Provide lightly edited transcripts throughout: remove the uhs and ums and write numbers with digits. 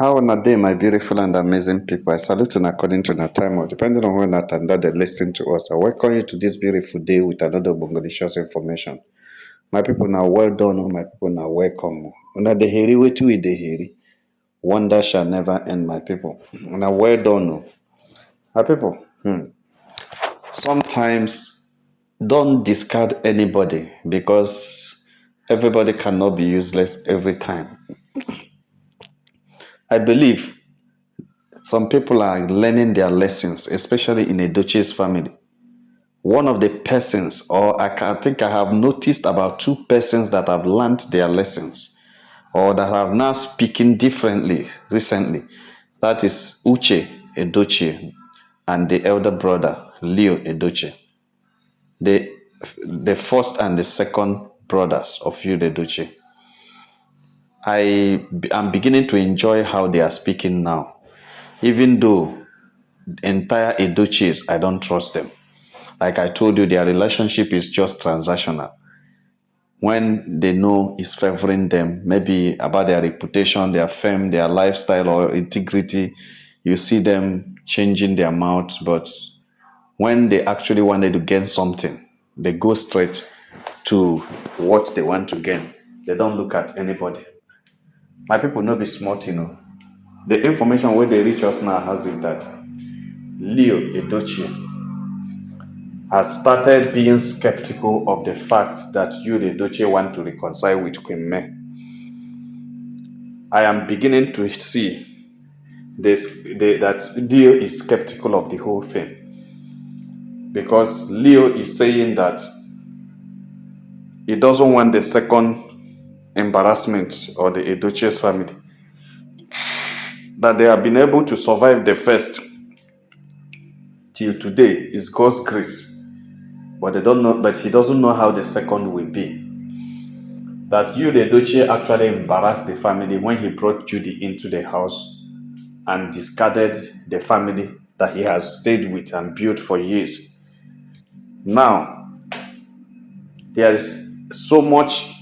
How na day, my beautiful and amazing people? I salute you according to the time or depending on when and that they listen to us. I welcome you to this beautiful day with another Bongolicious information. My people now well done, oh, my people now welcome. Una the heri wait with the heri. Wonder shall never end, my people. Now well done, oh. My people. Sometimes don't discard anybody because everybody cannot be useless every time. I believe some people are learning their lessons, especially in Edochie's family. One of the persons, or I think I have noticed about two persons that have learned their lessons, or that have now speaking differently recently. That is Uche Edochie and the elder brother, Leo Edochie. The, the first and the second brothers of Yude Edochie. I am beginning to enjoy how they are speaking now. Even though entire Edochies, I don't trust them. Like I told you, their relationship is just transactional. When they know it's favoring them, maybe about their reputation, their fame, their lifestyle, or integrity, you see them changing their mouth. But when they actually wanted to gain something, they go straight to what they want to gain. They don't look at anybody. My people no be smart, you know. The information where they reach us now has it that Leo Edochie has started being skeptical of the fact that you, the Edochie, want to reconcile with Queen May. I am beginning to see that Leo is skeptical of the whole thing. Because Leo is saying that he doesn't want the second embarrassment or the Edochie's family. That they have been able to survive the first till today is God's grace. But they don't know, but he doesn't know how the second will be. That you, the Edochie, actually embarrassed the family when he brought Judy into the house and discarded the family that he has stayed with and built for years. Now, there is so much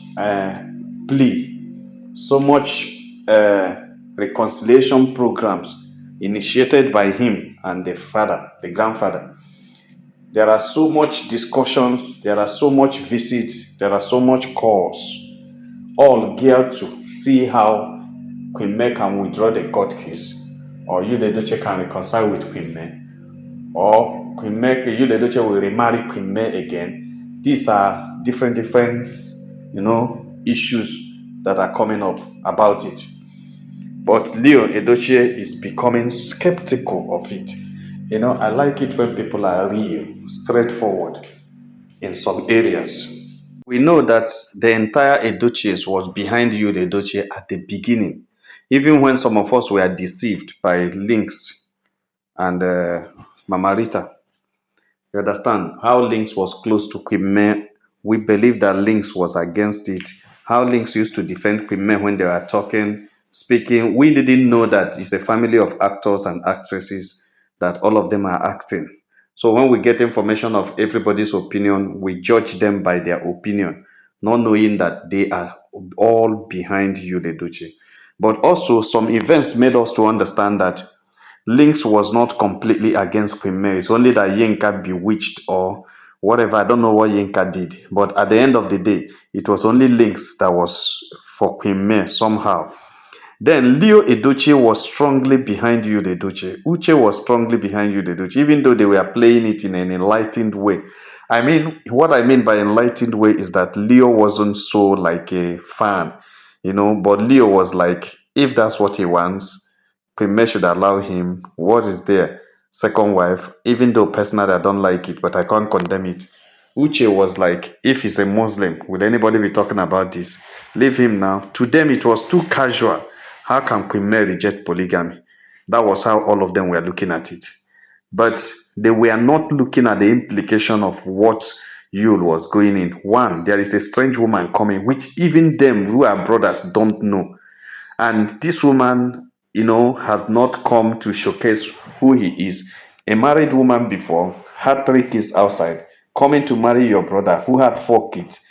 plea, so much reconciliation programs initiated by him and the father, the grandfather. There are so much discussions, there are so much visits, there are so much calls, all geared to see how Queen May can withdraw the court case, or you, the Edochie, can reconcile with Queen May, or Queen May, you, the Edochie, will remarry Queen May again. These are different, issues that are coming up about it. But Leo Edochie is becoming skeptical of it. I like it when people are real, straightforward in some areas. We know that the entire Edochies was behind you, the Edochie, at the beginning. Even when some of us were deceived by Lynx and Mama Rita. You understand? How Lynx was close to Queen May. We believe that Lynx was against it. How Lynx used to defend Queen May when they were talking, speaking. We didn't know that it's a family of actors and actresses, that all of them are acting. So when we get information of everybody's opinion, we judge them by their opinion, not knowing that they are all behind you, the Duchy. But also, some events made us to understand that Lynx was not completely against Queen May. It's only that Yinka bewitched or whatever. I don't know what Yinka did. But at the end of the day, it was only Lynx that was for Queen May somehow. Then Leo Edochie was strongly behind you, the Edochie. Uche was strongly behind you, the Edochie, even though they were playing it in an enlightened way. What I mean by enlightened way is that Leo wasn't so like a fan, but Leo was like, if that's what he wants, Queen May should allow him. What is there? Second wife, even though personally I don't like it, but I can't condemn it. Uche was like, if he's a Muslim, will anybody be talking about this? Leave him now. To them, it was too casual. How can Queen May reject polygamy? That was how all of them were looking at it. But they were not looking at the implication of what Yule was going in. One, there is a strange woman coming, which even them who are brothers don't know. And this woman, has not come to showcase who he is. A married woman before, had 3 kids outside, coming to marry your brother who had 4 kids.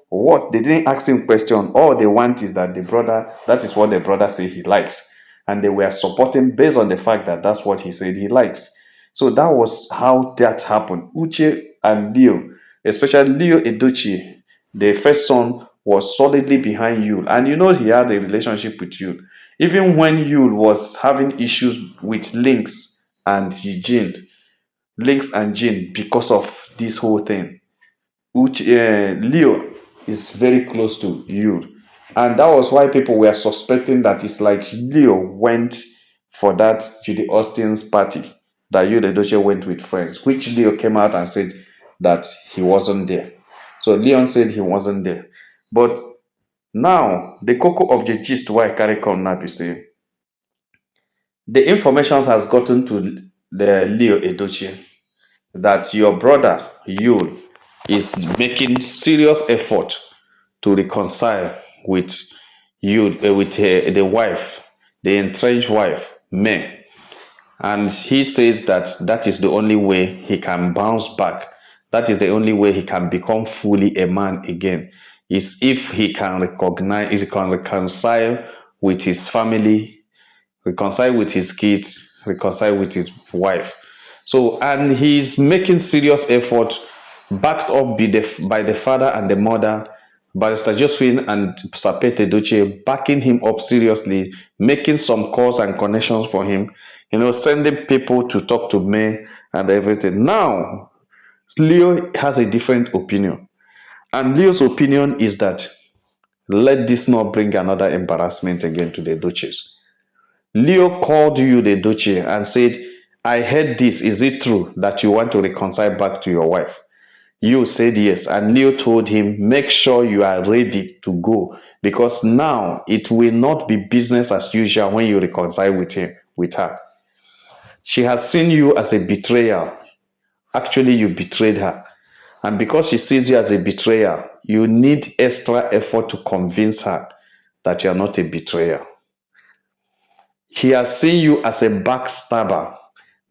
What? They didn't ask him question. All they want is that that is what the brother say he likes. and they were supporting based on the fact that that's what he said he likes. So that was how that happened. Uche and Leo, especially Leo Edochie, the first son, was solidly behind Yul. And you know he had a relationship with Yul. Even when Yul was having issues with Lynx and Jean because of this whole thing. Leo is very close to Yul. And that was why people were suspecting that it's like Leo went for that Judy Austin's party, that Yul Edochie went with friends, which Leo came out and said that he wasn't there. So Leon said he wasn't there. But now, the cocoa of the gist why I carry come now, you see, the information has gotten to the Leo Edochie that your brother Yul is making serious effort to reconcile with the wife, the entrenched wife, May. And he says that that is the only way he can bounce back. That is the only way he can become fully a man again. Is if he can recognize, if he can reconcile with his family, reconcile with his kids, reconcile with his wife. So, and he's making serious effort, backed up by the father and the mother, Barrister Josephine and Sapete Edochie, backing him up seriously, making some calls and connections for him, sending people to talk to me and everything. Now, Leo has a different opinion. And Leo's opinion is that let this not bring another embarrassment again to the Edochies. Leo called you the Edochie and said, I heard this. Is it true that you want to reconcile back to your wife? You said yes. And Leo told him, make sure you are ready to go, because now it will not be business as usual when you reconcile with her. She has seen you as a betrayer. Actually, you betrayed her. And because she sees you as a betrayer, you need extra effort to convince her that you are not a betrayer. He has seen you as a backstabber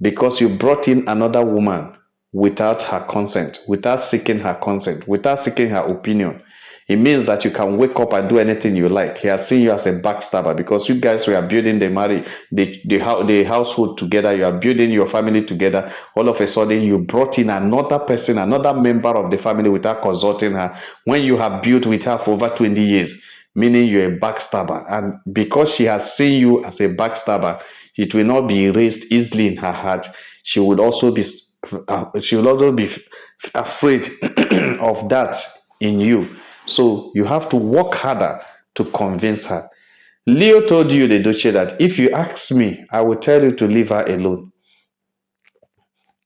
because you brought in another woman without her consent, without seeking her consent, without seeking her opinion. It means that you can wake up and do anything you like. He has seen you as a backstabber because you guys were building the household together. You are building your family together. All of a sudden, you brought in another person, another member of the family without consulting her. When you have built with her for over 20 years, meaning you're a backstabber. And because she has seen you as a backstabber, it will not be erased easily in her heart. She would also be afraid of that in you. So you have to work harder to convince her. Leo told you, the Edochie, that if you ask me, I will tell you to leave her alone.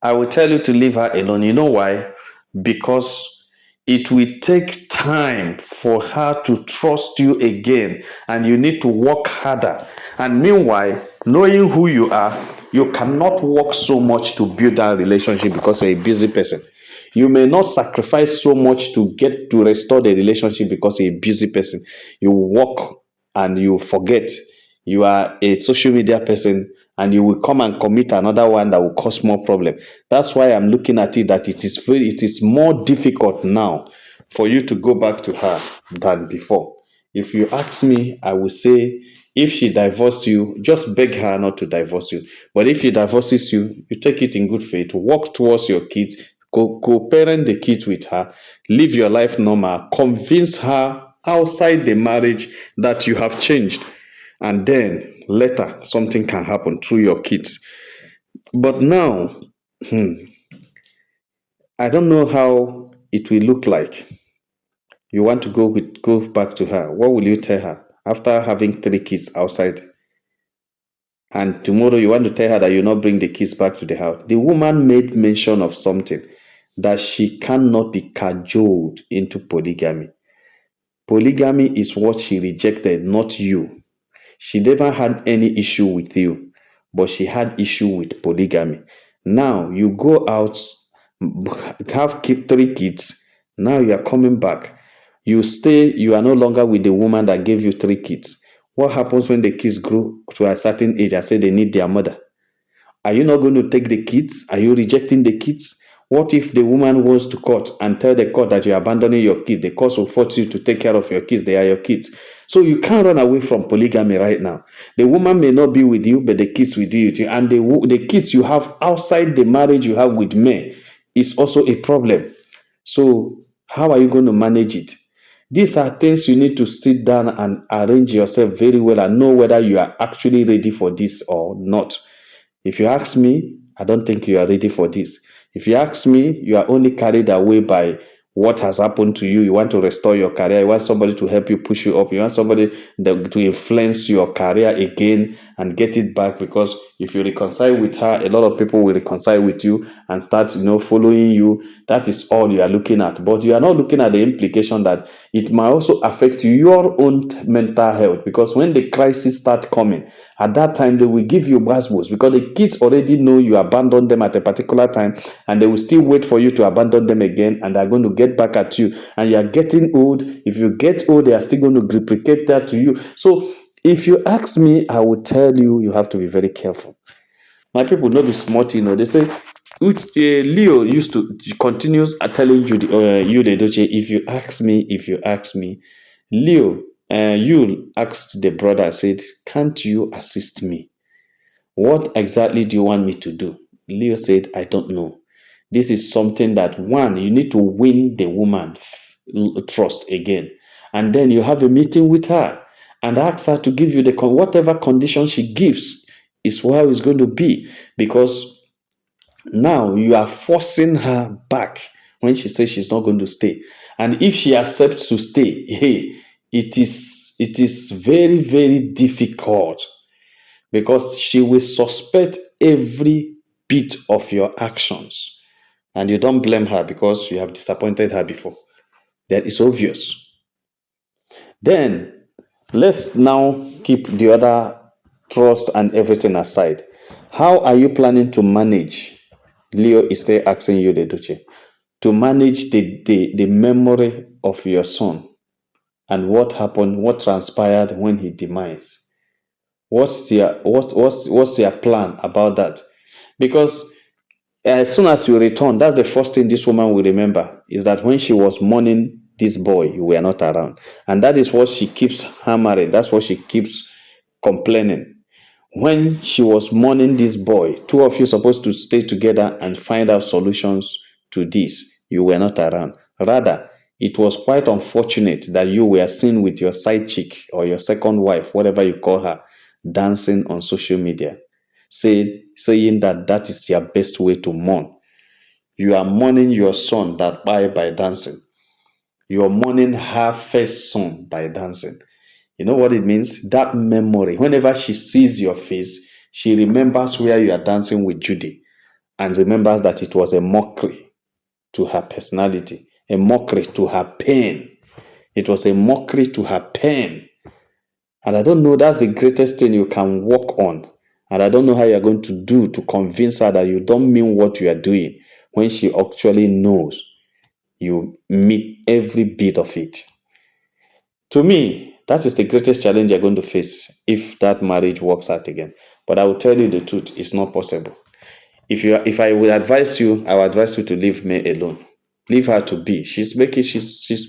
I will tell you to leave her alone. You know why? Because it will take time for her to trust you again, and you need to work harder. And meanwhile, knowing who you are, you cannot work so much to build that relationship because you're a busy person. You may not sacrifice so much to get to restore the relationship because you're a busy person. You work and you forget you are a social media person, and you will come and commit another one that will cause more problem. That's why I'm looking at it that it is more difficult now for you to go back to her than before. If you ask me, I will say if she divorces you, just beg her not to divorce you. But if she divorces you, you take it in good faith, walk towards your kids, co-parent the kids with her, live your life normal, convince her outside the marriage that you have changed, and then later something can happen through your kids. But now, I don't know how it will look like. You want to go back to her. What will you tell her after having 3 kids outside? And tomorrow you want to tell her that you not bring the kids back to the house. The woman made mention of something, that she cannot be cajoled into polygamy. Polygamy is what she rejected, not you. She never had any issue with you, but she had issue with polygamy. Now you go out, have 3 kids. Now you are coming back. You stay, you are no longer with the woman that gave you 3 kids. What happens when the kids grow to a certain age and say they need their mother? Are you not going to take the kids? Are you rejecting the kids? What if the woman goes to court and tell the court that you're abandoning your kids? The court will force you to take care of your kids. They are your kids. So you can't run away from polygamy right now. The woman may not be with you, but the kids will be with you. And the kids you have outside the marriage you have with men is also a problem. So how are you going to manage it? These are things you need to sit down and arrange yourself very well and know whether you are actually ready for this or not. If you ask me, I don't think you are ready for this. If you ask me, you are only carried away by what has happened to you. You want to restore your career. You want somebody to help you push you up. You want somebody to influence your career again and get it back. Because if you reconcile with her, a lot of people will reconcile with you and start, following you. That is all you are looking at. But you are not looking at the implication that it might also affect your own mental health. Because when the crisis start coming, at that time they will give you basbos because the kids already know you abandoned them at a particular time, and they will still wait for you to abandon them again, and they're going to get back at you. And you are getting old. If you get old, they are still going to replicate that to you. So if you ask me, I will tell you, you have to be very careful. My people not be smart, they say Leo used to continues telling you the Edochie, if you ask me, Leo, you asked the brother, said, can't you assist me? What exactly do you want me to do? Leo said, I don't know. This is something that, one, you need to win the woman trust again. And then you have a meeting with her and ask her to give you whatever condition she gives is how it's going to be. Because now you are forcing her back when she says she's not going to stay. And if she accepts to stay, hey, it is very, very difficult because she will suspect every bit of your actions. And you don't blame her because you have disappointed her before. That is obvious. Then let's now keep the other trust and everything aside. How are you planning to manage? Leo is still asking you, the Duce, to manage the memory of your son and what happened, what transpired when he demise. What's your plan about that? Because as soon as you return, that's the first thing this woman will remember is that when she was mourning this boy, you were not around. And that is what she keeps hammering. That's what she keeps complaining. When she was mourning this boy, two of you supposed to stay together and find out solutions to this. You were not around. Rather, it was quite unfortunate that you were seen with your side chick or your second wife, whatever you call her, dancing on social media, saying that that is your best way to mourn. You are mourning your son that by dancing. You are mourning her first son by dancing. You know what it means? That memory. Whenever she sees your face, she remembers where you are dancing with Judy and remembers that it was a mockery to her personality, a mockery to her pain. It was a mockery to her pain. And I don't know, that's the greatest thing you can work on. And I don't know how you're going to do to convince her that you don't mean what you are doing when she actually knows you meet every bit of it. To me, that is the greatest challenge you're going to face if that marriage works out again. But I will tell you the truth, it's not possible. If I would advise you, I would advise you to leave me alone. Leave her to be. She's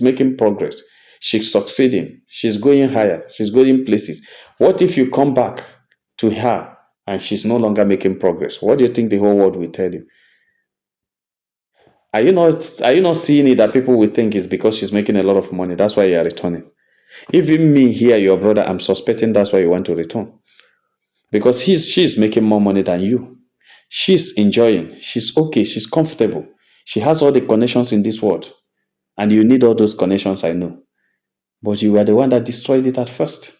making progress. She's succeeding. She's going higher. She's going places. What if you come back to her and she's no longer making progress? What do you think the whole world will tell you? Are you not seeing it that people will think it's because she's making a lot of money? That's why you are returning. Even me here, your brother, I'm suspecting that's why you want to return. Because she's making more money than you. She's enjoying. She's okay. She's comfortable. She has all the connections in this world. And you need all those connections, I know. But you were the one that destroyed it at first.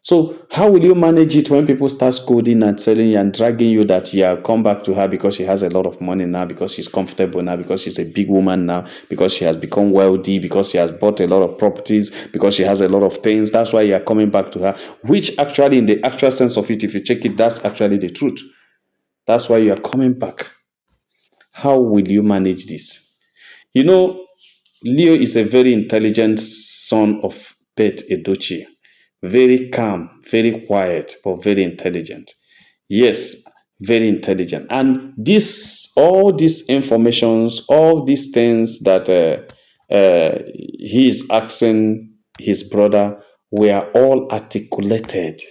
So how will you manage it when people start scolding and telling you and dragging you that come back to her because she has a lot of money now, because she's comfortable now, because she's a big woman now, because she has become wealthy, because she has bought a lot of properties, because she has a lot of things. That's why you are coming back to her, which actually in the actual sense of it, if you check it, that's actually the truth. That's why you are coming back. How will you manage this? You know, Leo is a very intelligent son of Beth Edochie. Very calm, very quiet, but very intelligent. Yes, very intelligent. And all these informations, all these things that he is asking his brother were all articulated.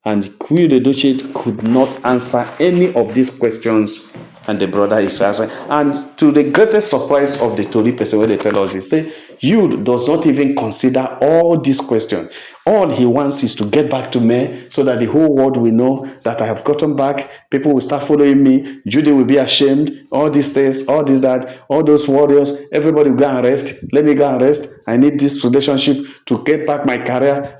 And Queen Edochie could not answer any of these questions, and the brother is answering. And to the greatest surprise of the Tory person, when they tell us, they say, you does not even consider all these questions. All he wants is to get back to me so that the whole world will know that I have gotten back. People will start following me. Judy will be ashamed. All these things, all this, that, all those warriors, everybody will go and rest. Let me go and rest. I need this relationship to get back my career.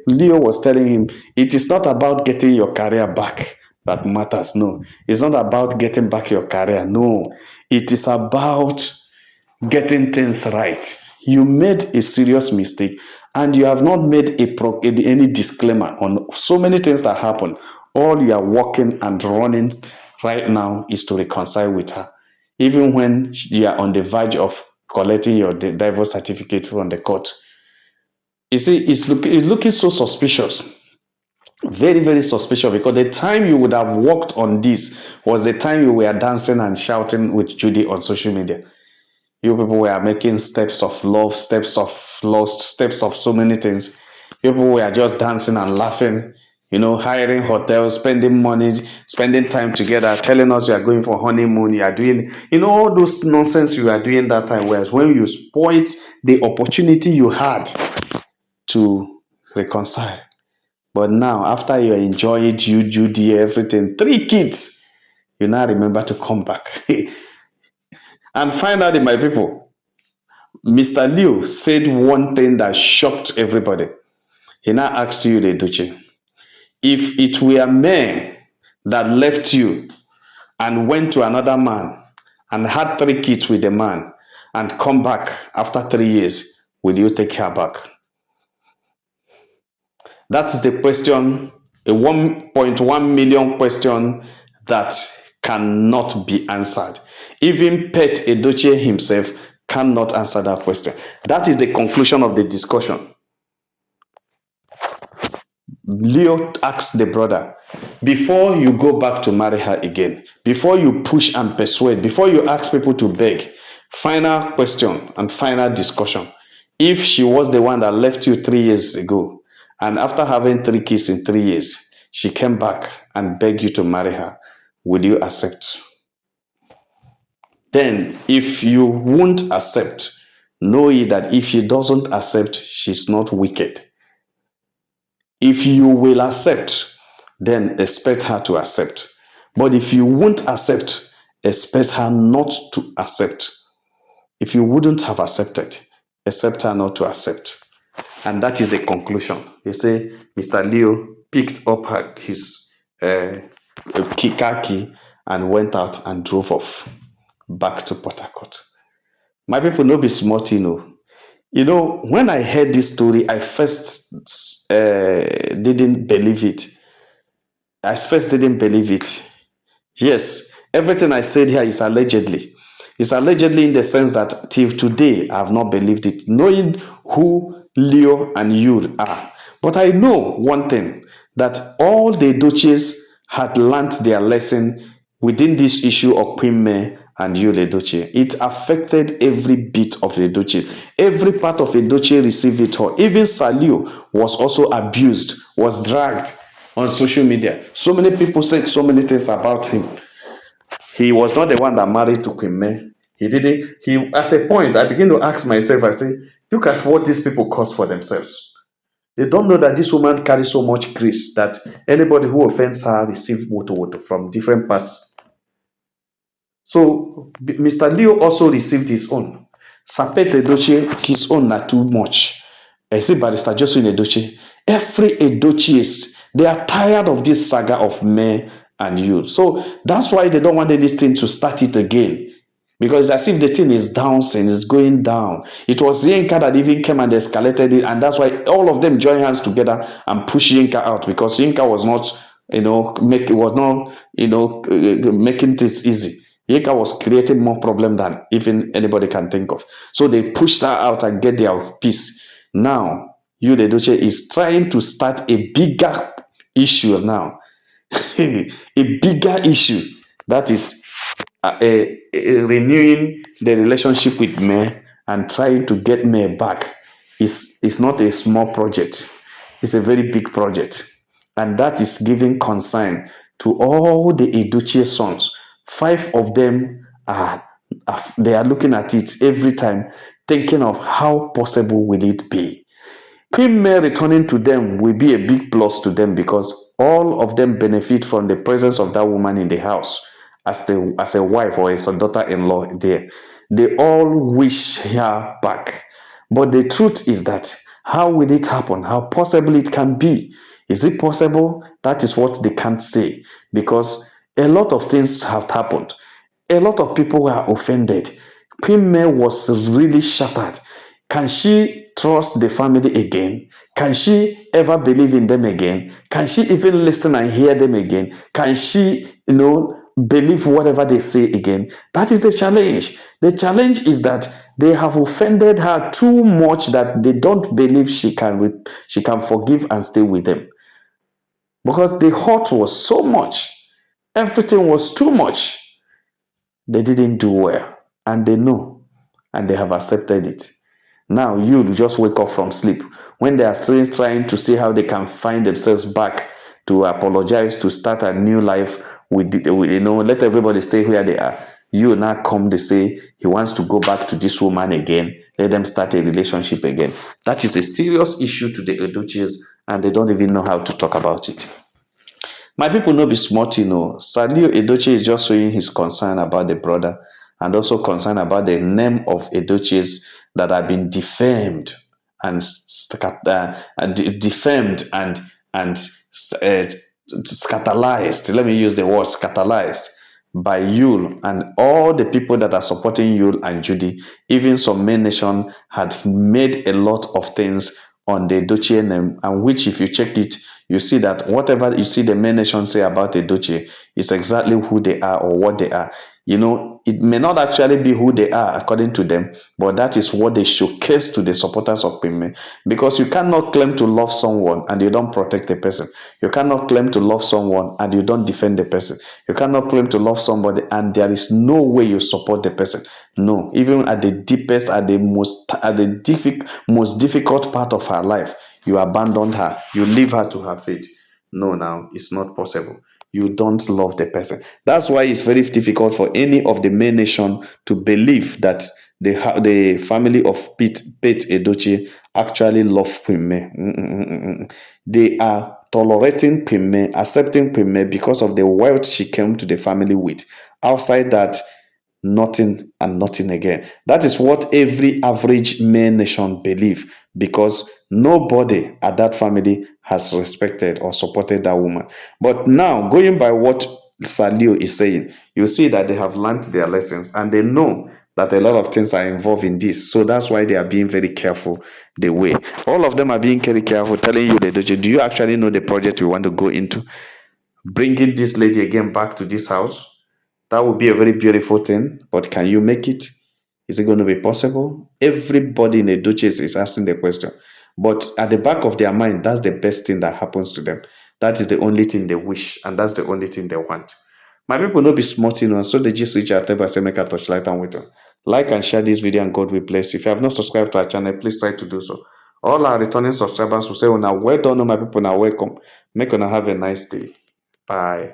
Leo was telling him, it is not about getting your career back that matters. No, it's not about getting back your career. No, it is about getting things right. You made a serious mistake and you have not made any disclaimer on so many things that happen. All you are working and running right now is to reconcile with her. Even when you are on the verge of collecting your divorce certificate from the court. You see, it's looking so suspicious. Very, very suspicious, because the time you would have worked on this was the time you were dancing and shouting with Judy on social media. You people were making steps of love, steps of lust, steps of so many things. People were just dancing and laughing, hiring hotels, spending money, spending time together, telling us you are going for honeymoon, you are doing, all those nonsense you are doing that time, whereas when you spoiled the opportunity you had to reconcile. But now, after you enjoy it, you, Judy, everything, 3 kids, you now remember to come back. And finally, my people, Mr. Liu said one thing that shocked everybody. He now asked you, Edochie, if it were men that left you and went to another man and had 3 kids with the man and come back after 3 years, will you take her back? That is the question, a 1.1 million question that cannot be answered. Even Pet Edochie himself cannot answer that question. That is the conclusion of the discussion. Leo asked the brother, before you go back to marry her again, before you push and persuade, before you ask people to beg, final question and final discussion. If she was the one that left you 3 years ago, and after having 3 kids in 3 years, she came back and begged you to marry her, will you accept? Then, if you won't accept, know ye that if she doesn't accept, she's not wicked. If you will accept, then expect her to accept. But if you won't accept, expect her not to accept. If you wouldn't have accepted, expect her not to accept. And that is the conclusion. They say Mr. Leo picked up his car key and went out and drove off back to Port Harcourt. My people, no be smart, when I heard this story, I first didn't believe it. Yes, everything I said here is allegedly. It's allegedly in the sense that till today, I have not believed it, knowing who Leo and Yul are. But I know one thing, that all the Edochies had learnt their lesson within this issue of Queen May and Yul Edochie. It affected every bit of Edochie. Every part of Edochie received it all. Even Salio was also abused, was dragged on social media. So many people said so many things about him. He was not the one that married to Queen May. He didn't. At a point, I begin to ask myself, I say, look at what these people cause for themselves. They don't know that this woman carries so much grace that anybody who offends her receives woto from different parts. So Mr. Leo also received his own. Sapet Edochie, his own not too much. I see Barrister Josephine Edochie. Every Edochie they are tired of this saga of May and Yul. So that's why they don't want this thing to start it again. Because it's as if the thing is bouncing, it's going down. It was Yinka that even came and escalated it, and that's why all of them joined hands together and pushed Yinka out, because Yinka was not, making this easy. Yinka was creating more problem than even anybody can think of. So they pushed her out and get their peace. Now, Yul Edochie is trying to start a bigger issue now. a bigger issue, that is renewing the relationship with me and trying to get me back, is not a small project. It's a very big project. And that is giving concern to all the Edochie sons. Five of them they are looking at it every time, thinking of how possible will it be. Queen Mary returning to them will be a big plus to them, because all of them benefit from the presence of that woman in the house as a wife or as a daughter-in-law there. They all wish her back. But the truth is that, how will it happen? How possible it can be? Is it possible? That is what they can't say, because a lot of things have happened. A lot of people were offended. Queen Mary was really shattered. Can she trust the family again? Can she ever believe in them again? Can she even listen and hear them again? Can she, believe whatever they say again? That is the challenge. The challenge is that they have offended her too much that they don't believe she can forgive and stay with them, because the hurt was so much. Everything was too much. They didn't do well, and they know, and they have accepted it. Now you just wake up from sleep when they are still trying to see how they can find themselves back, to apologize, to start a new life let everybody stay where they are. You now come to say he wants to go back to this woman again, let them start a relationship again. That is a serious issue to the Edochies, and they don't even know how to talk about it. My people no be smart, Salio Edochie is just showing his concern about the brother, and also concern about the name of Edochies that have been defamed and defamed and uh, scandalized. Let me use the word scandalized by Yule and all the people that are supporting Yule and Judy. Even some main nation had made a lot of things on the Edochie name, and which, if you check it, you see that whatever you see the main nation say about Edochie is exactly who they are or what they are. It may not actually be who they are according to them, but that is what they showcase to the supporters of Pime. Because you cannot claim to love someone and you don't protect the person. You cannot claim to love someone and you don't defend the person. You cannot claim to love somebody and there is no way you support the person. No, even at the deepest, at the most difficult part of her life, you abandoned her. You leave her to her fate. No, now it's not possible. You don't love the person. That's why it's very difficult for any of the main nation to believe that the family of Pete Edochie actually love Pime. They are tolerating Pime, accepting Pime because of the wealth she came to the family with. Outside that, nothing and nothing again. That is what every average male nation believe, because nobody at that family has respected or supported that woman. But now, going by what Salio is saying, you see that they have learned their lessons and they know that a lot of things are involved in this. So that's why they are being very careful the way. All of them are being very careful, telling you, do you actually know the project we want to go into? Bringing this lady again back to this house, that would be a very beautiful thing, but can you make it? Is it going to be possible? Everybody in the Duchess is asking the question. But at the back of their mind, that's the best thing that happens to them. That is the only thing they wish, and that's the only thing they want. My people no be smart, so they just reach out to say make a touch light and wait on. Like and share this video, and God will bless you. If you have not subscribed to our channel, please try to do so. All our returning subscribers will say, "Oh, now well done, my people, now welcome. Make una have a nice day. Bye."